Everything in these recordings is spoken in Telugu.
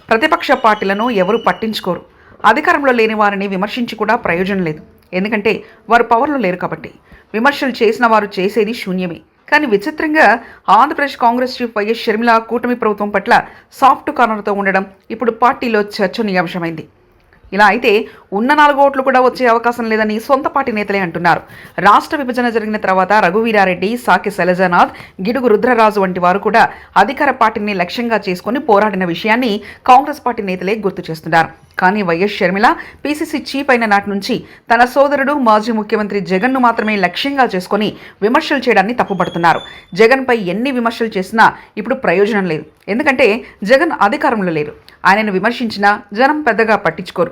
ప్రతిపక్ష పార్టీలను ఎవరు పట్టించుకోరు. అధికారంలో లేని వారిని విమర్శించి కూడా ప్రయోజనం లేదు. ఎందుకంటే వారు పవర్లో లేరు కాబట్టి. విమర్శలు చేసిన వారు చేసేది శూన్యమే. కానీ విచిత్రంగా ఆంధ్రప్రదేశ్ కాంగ్రెస్ చీఫ్ వైఎస్ షర్మిల కూటమి ప్రభుత్వం పట్ల సాఫ్ట్ కార్నర్తో ఉండడం ఇప్పుడు పార్టీలో చర్చనీయాంశమైంది. ఇలా అయితే ఉన్న 4 ఓట్లు కూడా వచ్చే అవకాశం లేదని సొంత పార్టీ నేతలే అంటున్నారు. రాష్ట్ర విభజన జరిగిన తర్వాత రఘువీరారెడ్డి, సాకి శైలజానాథ్, గిడుగు రుద్రరాజు వంటి వారు కూడా అధికార పార్టీని లక్ష్యంగా చేసుకుని పోరాడిన విషయాన్ని కాంగ్రెస్ పార్టీ నేతలే గుర్తు చేస్తున్నారు. కానీ వైఎస్ షర్మిల పీసీసీ చీఫ్ అయిన నాటి నుంచి తన సోదరుడు మాజీ ముఖ్యమంత్రి జగన్ను మాత్రమే లక్ష్యంగా చేసుకుని విమర్శలు చేయడాన్ని తప్పుపడుతున్నారు. జగన్పై ఎన్ని విమర్శలు చేసినా ఇప్పుడు ప్రయోజనం లేదు. ఎందుకంటే జగన్ అధికారంలో లేరు. ఆయనను విమర్శించినా జనం పెద్దగా పట్టించుకోరు.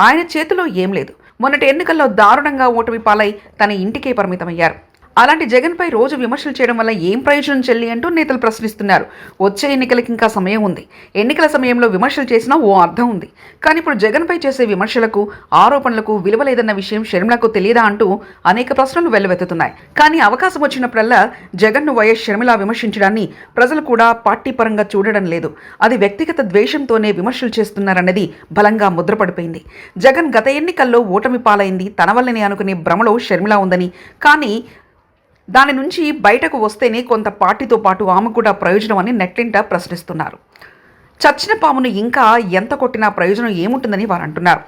ఆయన చేతిలో ఏం లేదు. మొన్నటి ఎన్నికల్లో దారుణంగా ఓటమి పాలై తన ఇంటికే పరిమితమయ్యారు. అలాంటి జగన్పై రోజు విమర్శలు చేయడం వల్ల ఏం ప్రయోజనం చెల్లి అంటూ నేతలు ప్రశ్నిస్తున్నారు. వచ్చే ఎన్నికలకి ఇంకా సమయం ఉంది. ఎన్నికల సమయంలో విమర్శలు చేసినా ఓ అర్థం ఉంది. కానీ ఇప్పుడు జగన్పై చేసే విమర్శలకు, ఆరోపణలకు విలువ లేదన్న విషయం షర్మిలకు తెలియదా అంటూ అనేక ప్రశ్నలు వెల్లువెత్తుతున్నాయి. కానీ అవకాశం వచ్చినప్పుడల్లా జగన్ను వైఎస్ షర్మిల విమర్శించడాన్ని ప్రజలు కూడా పార్టీ పరంగా చూడడం లేదు. అది వ్యక్తిగత ద్వేషంతోనే విమర్శలు చేస్తున్నారన్నది బలంగా ముద్రపడిపోయింది. జగన్ గత ఎన్నికల్లో ఓటమి పాలైంది తన వల్లనే అనుకునే భ్రమలో షర్మిల ఉందని, కానీ దాని నుంచి బయటకు వస్తేనే కొంత పార్టీతో పాటు ఆమె కూడా ప్రయోజనం అని నెట్టింట ప్రశ్నిస్తున్నారు. చచ్చిన పామును ఇంకా ఎంత కొట్టినా ప్రయోజనం ఏముంటుందని వారు అంటున్నారు.